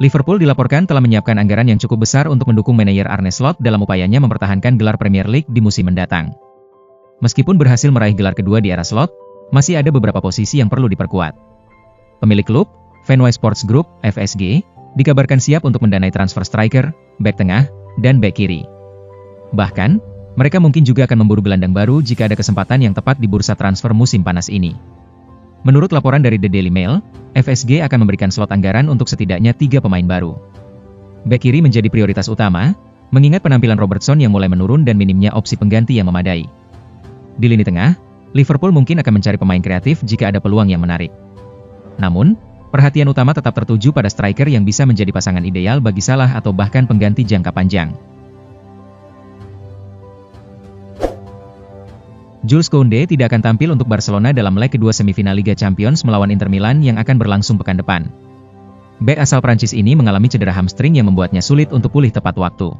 Liverpool dilaporkan telah menyiapkan anggaran yang cukup besar untuk mendukung manajer Arne Slot dalam upayanya mempertahankan gelar Premier League di musim mendatang. Meskipun berhasil meraih gelar kedua di era Slot, masih ada beberapa posisi yang perlu diperkuat. Pemilik klub, Fenway Sports Group, FSG, dikabarkan siap untuk mendanai transfer striker, bek tengah, dan bek kiri. Bahkan, mereka mungkin juga akan memburu gelandang baru jika ada kesempatan yang tepat di bursa transfer musim panas ini. Menurut laporan dari The Daily Mail, FSG akan memberikan slot anggaran untuk setidaknya 3 pemain baru. Bek kiri menjadi prioritas utama, mengingat penampilan Robertson yang mulai menurun dan minimnya opsi pengganti yang memadai. Di lini tengah, Liverpool mungkin akan mencari pemain kreatif jika ada peluang yang menarik. Namun, perhatian utama tetap tertuju pada striker yang bisa menjadi pasangan ideal bagi Salah atau bahkan pengganti jangka panjang. Jules Koundé tidak akan tampil untuk Barcelona dalam leg kedua semifinal Liga Champions melawan Inter Milan yang akan berlangsung pekan depan. Bek asal Prancis ini mengalami cedera hamstring yang membuatnya sulit untuk pulih tepat waktu.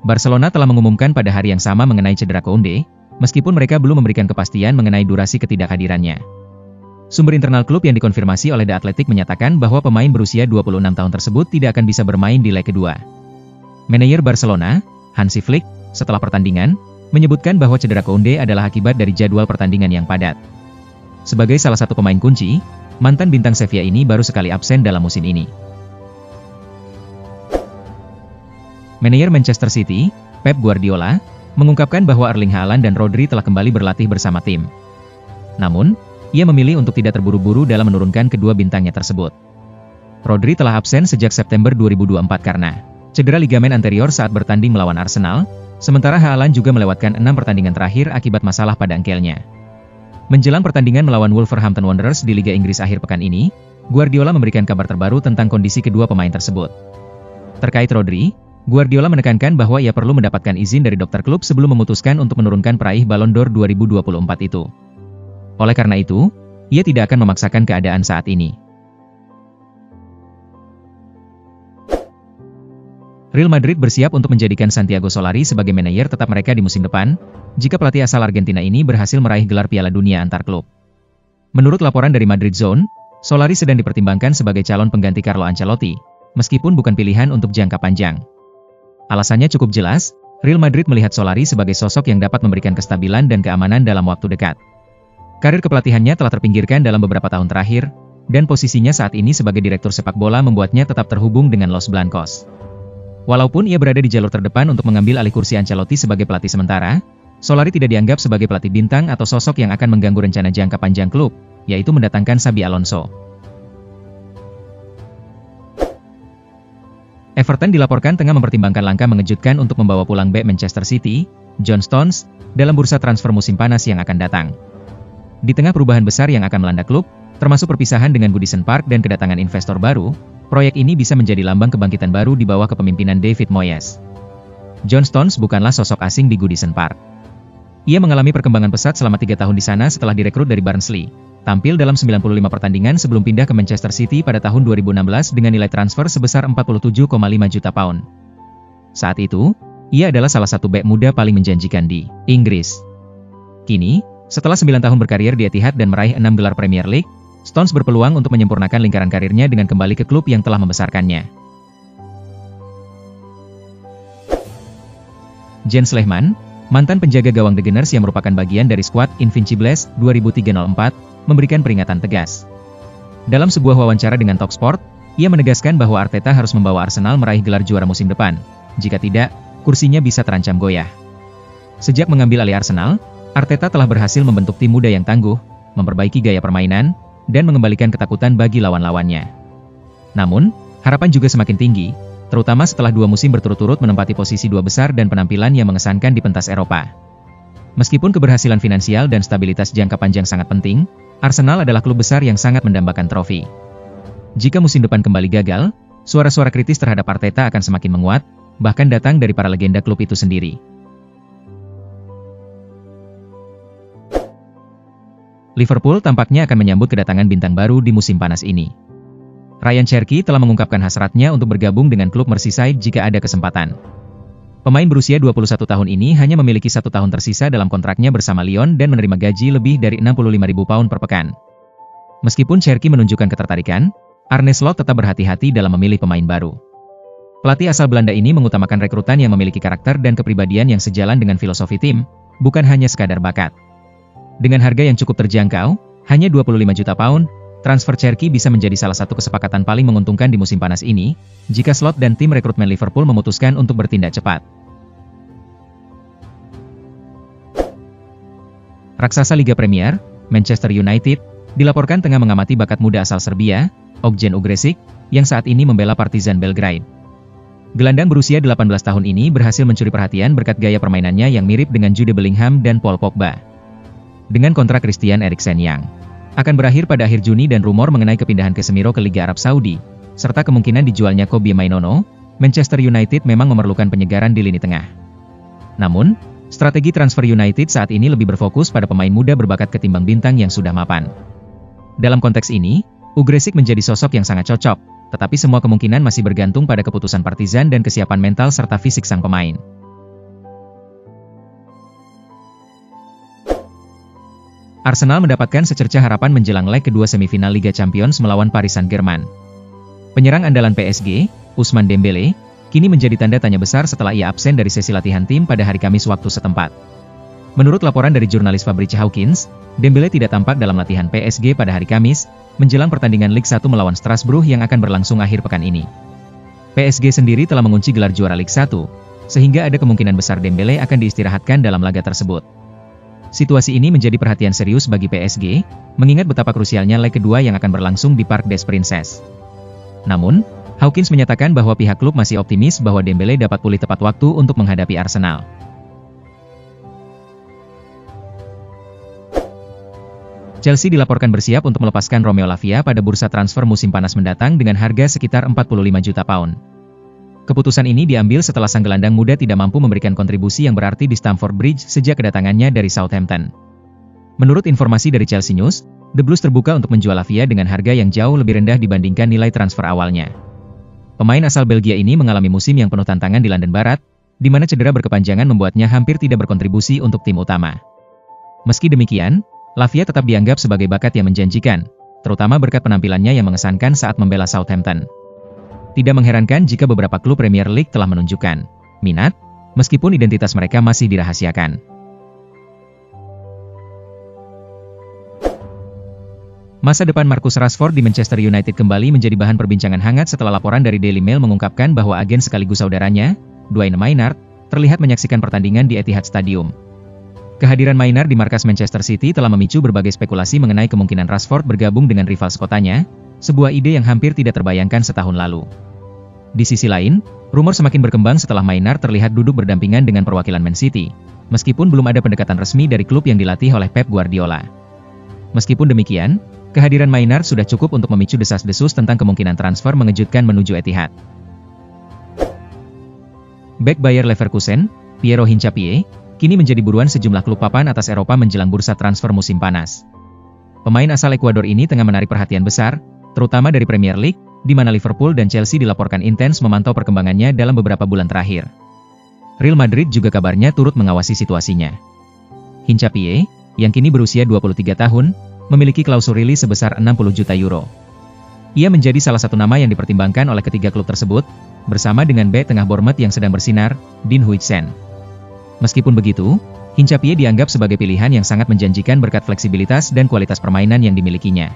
Barcelona telah mengumumkan pada hari yang sama mengenai cedera Koundé, meskipun mereka belum memberikan kepastian mengenai durasi ketidakhadirannya. Sumber internal klub yang dikonfirmasi oleh The Athletic menyatakan bahwa pemain berusia 26 tahun tersebut tidak akan bisa bermain di leg kedua. Manajer Barcelona, Hansi Flick, setelah pertandingan, menyebutkan bahwa cedera Koundé adalah akibat dari jadwal pertandingan yang padat. Sebagai salah satu pemain kunci, mantan bintang Sevilla ini baru sekali absen dalam musim ini. Manajer Manchester City, Pep Guardiola, mengungkapkan bahwa Erling Haaland dan Rodri telah kembali berlatih bersama tim. Namun, ia memilih untuk tidak terburu-buru dalam menurunkan kedua bintangnya tersebut. Rodri telah absen sejak September 2024 karena cedera ligamen anterior saat bertanding melawan Arsenal, sementara Haaland juga melewatkan 6 pertandingan terakhir akibat masalah pada engkelnya. Menjelang pertandingan melawan Wolverhampton Wanderers di Liga Inggris akhir pekan ini, Guardiola memberikan kabar terbaru tentang kondisi kedua pemain tersebut. Terkait Rodri, Guardiola menekankan bahwa ia perlu mendapatkan izin dari dokter klub sebelum memutuskan untuk menurunkan peraih Ballon d'Or 2024 itu. Oleh karena itu, ia tidak akan memaksakan keadaan saat ini. Real Madrid bersiap untuk menjadikan Santiago Solari sebagai manajer tetap mereka di musim depan, jika pelatih asal Argentina ini berhasil meraih gelar Piala Dunia antar klub. Menurut laporan dari Madrid Zone, Solari sedang dipertimbangkan sebagai calon pengganti Carlo Ancelotti, meskipun bukan pilihan untuk jangka panjang. Alasannya cukup jelas, Real Madrid melihat Solari sebagai sosok yang dapat memberikan kestabilan dan keamanan dalam waktu dekat. Karir kepelatihannya telah terpinggirkan dalam beberapa tahun terakhir, dan posisinya saat ini sebagai direktur sepak bola membuatnya tetap terhubung dengan Los Blancos. Walaupun ia berada di jalur terdepan untuk mengambil alih kursi Ancelotti sebagai pelatih sementara, Solari tidak dianggap sebagai pelatih bintang atau sosok yang akan mengganggu rencana jangka panjang klub, yaitu mendatangkan Xabi Alonso. Everton dilaporkan tengah mempertimbangkan langkah mengejutkan untuk membawa pulang bek Manchester City, John Stones, dalam bursa transfer musim panas yang akan datang. Di tengah perubahan besar yang akan melanda klub, termasuk perpisahan dengan Goodison Park dan kedatangan investor baru, proyek ini bisa menjadi lambang kebangkitan baru di bawah kepemimpinan David Moyes. John Stones bukanlah sosok asing di Goodison Park. Ia mengalami perkembangan pesat selama 3 tahun di sana setelah direkrut dari Barnsley, tampil dalam 95 pertandingan sebelum pindah ke Manchester City pada tahun 2016 dengan nilai transfer sebesar 47,5 juta pound. Saat itu, ia adalah salah satu bek muda paling menjanjikan di Inggris. Kini, setelah 9 tahun berkarir di Etihad dan meraih 6 gelar Premier League, Stones berpeluang untuk menyempurnakan lingkaran karirnya dengan kembali ke klub yang telah membesarkannya. Jens Lehmann, mantan penjaga gawang The Gunners yang merupakan bagian dari skuad Invincibles 2003-04, memberikan peringatan tegas. Dalam sebuah wawancara dengan Talksport, ia menegaskan bahwa Arteta harus membawa Arsenal meraih gelar juara musim depan. Jika tidak, kursinya bisa terancam goyah. Sejak mengambil alih Arsenal, Arteta telah berhasil membentuk tim muda yang tangguh, memperbaiki gaya permainan, dan mengembalikan ketakutan bagi lawan-lawannya. Namun, harapan juga semakin tinggi, terutama setelah 2 musim berturut-turut menempati posisi 2 besar dan penampilan yang mengesankan di pentas Eropa. Meskipun keberhasilan finansial dan stabilitas jangka panjang sangat penting, Arsenal adalah klub besar yang sangat mendambakan trofi. Jika musim depan kembali gagal, suara-suara kritis terhadap Arteta akan semakin menguat, bahkan datang dari para legenda klub itu sendiri. Liverpool tampaknya akan menyambut kedatangan bintang baru di musim panas ini. Ryan Cherki telah mengungkapkan hasratnya untuk bergabung dengan klub Merseyside jika ada kesempatan. Pemain berusia 21 tahun ini hanya memiliki 1 tahun tersisa dalam kontraknya bersama Lyon dan menerima gaji lebih dari 65.000 pound per pekan. Meskipun Cherki menunjukkan ketertarikan, Arne Slot tetap berhati-hati dalam memilih pemain baru. Pelatih asal Belanda ini mengutamakan rekrutan yang memiliki karakter dan kepribadian yang sejalan dengan filosofi tim, bukan hanya sekadar bakat. Dengan harga yang cukup terjangkau, hanya 25 juta pound, transfer Cherki bisa menjadi salah satu kesepakatan paling menguntungkan di musim panas ini, jika Slot dan tim rekrutmen Liverpool memutuskan untuk bertindak cepat. Raksasa Liga Premier, Manchester United, dilaporkan tengah mengamati bakat muda asal Serbia, Ognjen Ugrešić, yang saat ini membela Partizan Belgrade. Gelandang berusia 18 tahun ini berhasil mencuri perhatian berkat gaya permainannya yang mirip dengan Jude Bellingham dan Paul Pogba. Dengan kontrak Christian Eriksen yang akan berakhir pada akhir Juni dan rumor mengenai kepindahan Casemiro ke Liga Arab Saudi, serta kemungkinan dijualnya Kobbie Mainoo, Manchester United memang memerlukan penyegaran di lini tengah. Namun, strategi transfer United saat ini lebih berfokus pada pemain muda berbakat ketimbang bintang yang sudah mapan. Dalam konteks ini, Ugrešić menjadi sosok yang sangat cocok, tetapi semua kemungkinan masih bergantung pada keputusan Partizan dan kesiapan mental serta fisik sang pemain. Arsenal mendapatkan secercah harapan menjelang leg kedua semifinal Liga Champions melawan Paris Saint-Germain. Penyerang andalan PSG, Ousmane Dembélé, kini menjadi tanda tanya besar setelah ia absen dari sesi latihan tim pada hari Kamis waktu setempat. Menurut laporan dari jurnalis Fabrice Hawkins, Dembélé tidak tampak dalam latihan PSG pada hari Kamis, menjelang pertandingan Ligue 1 melawan Strasbourg yang akan berlangsung akhir pekan ini. PSG sendiri telah mengunci gelar juara Ligue 1, sehingga ada kemungkinan besar Dembélé akan diistirahatkan dalam laga tersebut. Situasi ini menjadi perhatian serius bagi PSG, mengingat betapa krusialnya leg kedua yang akan berlangsung di Parc des Princes. Namun, Hawkins menyatakan bahwa pihak klub masih optimis bahwa Dembélé dapat pulih tepat waktu untuk menghadapi Arsenal. Chelsea dilaporkan bersiap untuk melepaskan Romeo Lavia pada bursa transfer musim panas mendatang dengan harga sekitar 45 juta pound. Keputusan ini diambil setelah sang gelandang muda tidak mampu memberikan kontribusi yang berarti di Stamford Bridge sejak kedatangannya dari Southampton. Menurut informasi dari Chelsea News, The Blues terbuka untuk menjual Lavia dengan harga yang jauh lebih rendah dibandingkan nilai transfer awalnya. Pemain asal Belgia ini mengalami musim yang penuh tantangan di London Barat, di mana cedera berkepanjangan membuatnya hampir tidak berkontribusi untuk tim utama. Meski demikian, Lavia tetap dianggap sebagai bakat yang menjanjikan, terutama berkat penampilannya yang mengesankan saat membela Southampton. Tidak mengherankan jika beberapa klub Premier League telah menunjukkan minat, meskipun identitas mereka masih dirahasiakan. Masa depan Marcus Rashford di Manchester United kembali menjadi bahan perbincangan hangat setelah laporan dari Daily Mail mengungkapkan bahwa agen sekaligus saudaranya, Dwayne Maynard, terlihat menyaksikan pertandingan di Etihad Stadium. Kehadiran Maynard di markas Manchester City telah memicu berbagai spekulasi mengenai kemungkinan Rashford bergabung dengan rival sekotanya, sebuah ide yang hampir tidak terbayangkan setahun lalu. Di sisi lain, rumor semakin berkembang setelah Maynard terlihat duduk berdampingan dengan perwakilan Man City, meskipun belum ada pendekatan resmi dari klub yang dilatih oleh Pep Guardiola. Meskipun demikian, kehadiran Maynard sudah cukup untuk memicu desas-desus tentang kemungkinan transfer mengejutkan menuju Etihad. Bek Bayer Leverkusen, Piero Hincapié, kini menjadi buruan sejumlah klub papan atas Eropa menjelang bursa transfer musim panas. Pemain asal Ekuador ini tengah menarik perhatian besar, terutama dari Premier League, di mana Liverpool dan Chelsea dilaporkan intens memantau perkembangannya dalam beberapa bulan terakhir. Real Madrid juga kabarnya turut mengawasi situasinya. Hincapié, yang kini berusia 23 tahun, memiliki klausul rilis sebesar 60 juta euro. Ia menjadi salah satu nama yang dipertimbangkan oleh ketiga klub tersebut, bersama dengan bek tengah Bournemouth yang sedang bersinar, Dean Huijsen. Meskipun begitu, Hincapié dianggap sebagai pilihan yang sangat menjanjikan berkat fleksibilitas dan kualitas permainan yang dimilikinya.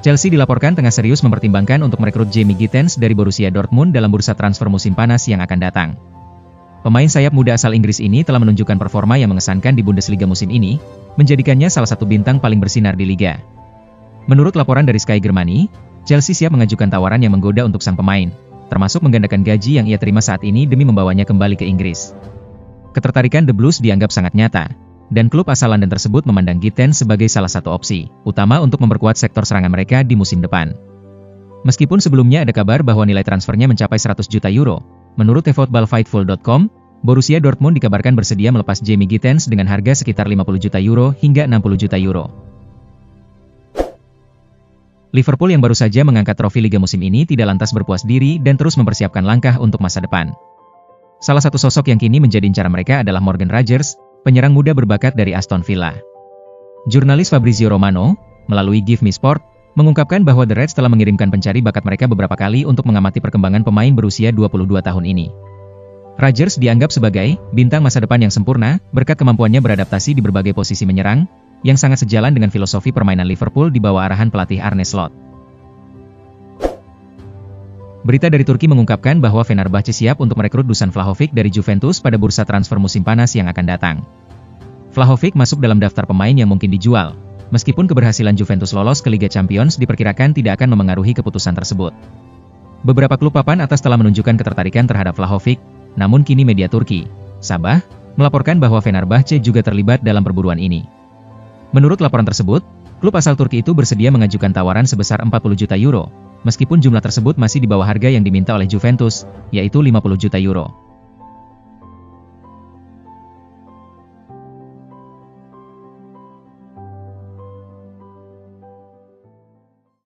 Chelsea dilaporkan tengah serius mempertimbangkan untuk merekrut Jamie Gittens dari Borussia Dortmund dalam bursa transfer musim panas yang akan datang. Pemain sayap muda asal Inggris ini telah menunjukkan performa yang mengesankan di Bundesliga musim ini, menjadikannya salah satu bintang paling bersinar di liga. Menurut laporan dari Sky Germany, Chelsea siap mengajukan tawaran yang menggoda untuk sang pemain, termasuk menggandakan gaji yang ia terima saat ini demi membawanya kembali ke Inggris. Ketertarikan The Blues dianggap sangat nyata, dan klub asal London tersebut memandang Gittens sebagai salah satu opsi utama untuk memperkuat sektor serangan mereka di musim depan. Meskipun sebelumnya ada kabar bahwa nilai transfernya mencapai 100 juta euro, menurut eFootballFightful.com, Borussia Dortmund dikabarkan bersedia melepas Jamie Gittens dengan harga sekitar 50 juta euro hingga 60 juta euro. Liverpool yang baru saja mengangkat trofi Liga musim ini tidak lantas berpuas diri dan terus mempersiapkan langkah untuk masa depan. Salah satu sosok yang kini menjadi incaran mereka adalah Morgan Rogers, penyerang muda berbakat dari Aston Villa. Jurnalis Fabrizio Romano, melalui Give Me Sport, mengungkapkan bahwa The Reds telah mengirimkan pencari bakat mereka beberapa kali untuk mengamati perkembangan pemain berusia 22 tahun ini. Rodgers dianggap sebagai bintang masa depan yang sempurna, berkat kemampuannya beradaptasi di berbagai posisi menyerang, yang sangat sejalan dengan filosofi permainan Liverpool di bawah arahan pelatih Arne Slot. Berita dari Turki mengungkapkan bahwa Fenerbahce siap untuk merekrut Dusan Vlahovic dari Juventus pada bursa transfer musim panas yang akan datang. Vlahovic masuk dalam daftar pemain yang mungkin dijual, meskipun keberhasilan Juventus lolos ke Liga Champions diperkirakan tidak akan memengaruhi keputusan tersebut. Beberapa klub papan atas telah menunjukkan ketertarikan terhadap Vlahovic, namun kini media Turki, Sabah, melaporkan bahwa Fenerbahce juga terlibat dalam perburuan ini. Menurut laporan tersebut, klub asal Turki itu bersedia mengajukan tawaran sebesar 40 juta euro, meskipun jumlah tersebut masih di bawah harga yang diminta oleh Juventus, yaitu 50 juta euro.